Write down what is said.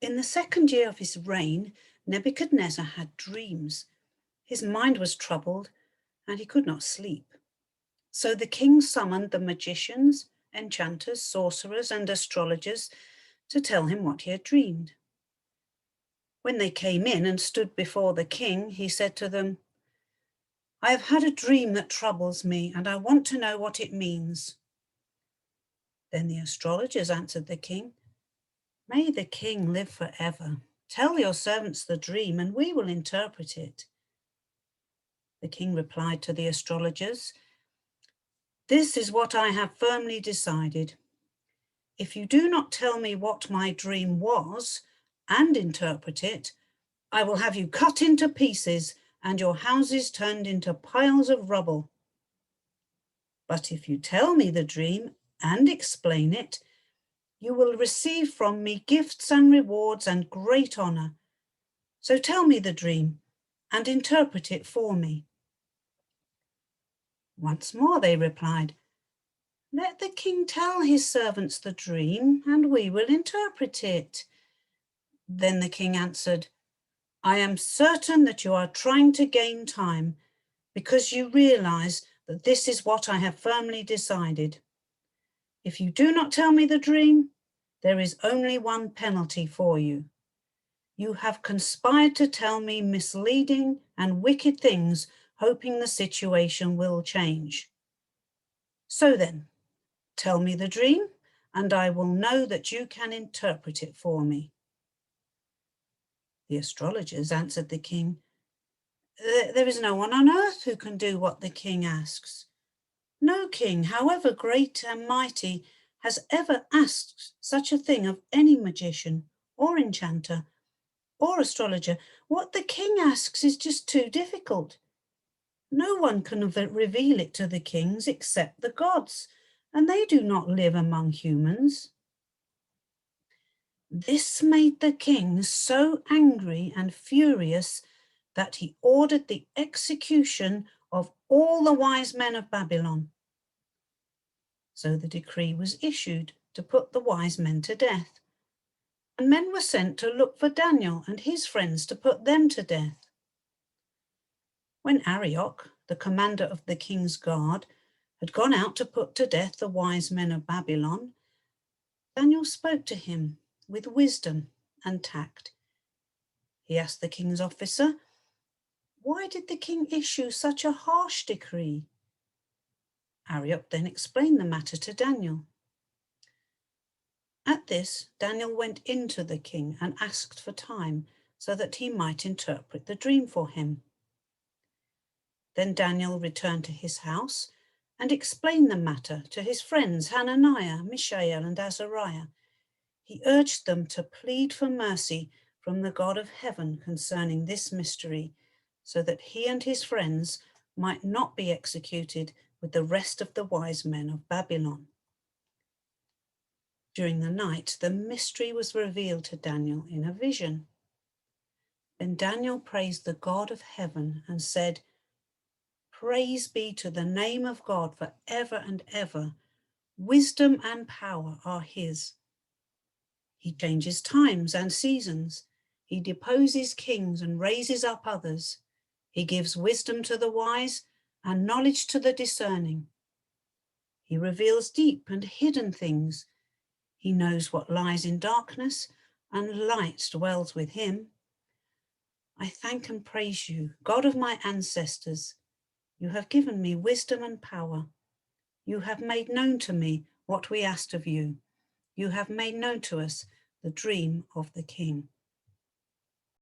In the second year of his reign, Nebuchadnezzar had dreams. His mind was troubled, and he could not sleep. So the king summoned the magicians, enchanters, sorcerers, and astrologers to tell him what he had dreamed. When they came in and stood before the king, he said to them, "I have had a dream that troubles me, and I want to know what it means." Then the astrologers answered the king, "May the king live forever. Tell your servants the dream, and we will interpret it." The king replied to the astrologers, "This is what I have firmly decided. If you do not tell me what my dream was and interpret it, I will have you cut into pieces and your houses turned into piles of rubble. But if you tell me the dream and explain it, you will receive from me gifts and rewards and great honor. So tell me the dream and interpret it for me." Once more they replied, "Let the king tell his servants the dream, and we will interpret it." Then the king answered, "I am certain that you are trying to gain time because you realize that this is what I have firmly decided. If you do not tell me the dream, there is only one penalty for you. You have conspired to tell me misleading and wicked things, hoping the situation will change. So then, tell me the dream, and I will know that you can interpret it for me." The astrologers answered the king, "There is no one on earth who can do what the king asks. No king, however great and mighty, has ever asked such a thing of any magician or enchanter or astrologer. What the king asks is just too difficult. No one can reveal it to the kings except the gods, and they do not live among humans." This made the king so angry and furious that he ordered the execution of all the wise men of Babylon. So the decree was issued to put the wise men to death, and men were sent to look for Daniel and his friends to put them to death. When Arioch, the commander of the king's guard, had gone out to put to death the wise men of Babylon, Daniel spoke to him with wisdom and tact. He asked the king's officer, "Why did the king issue such a harsh decree?" Arioch then explained the matter to Daniel. At this, Daniel went in to the king and asked for time so that he might interpret the dream for him. Then Daniel returned to his house and explained the matter to his friends Hananiah, Mishael, and Azariah. He urged them to plead for mercy from the God of heaven concerning this mystery, so that he and his friends might not be executed with the rest of the wise men of Babylon. During the night, the mystery was revealed to Daniel in a vision. Then Daniel praised the God of heaven and said, "Praise be to the name of God for ever and ever. Wisdom and power are his. He changes times and seasons. He deposes kings and raises up others. He gives wisdom to the wise and knowledge to the discerning. He reveals deep and hidden things. He knows what lies in darkness, and light dwells with him. I thank and praise you, God of my ancestors. You have given me wisdom and power. You have made known to me what we asked of you. You have made known to us the dream of the king."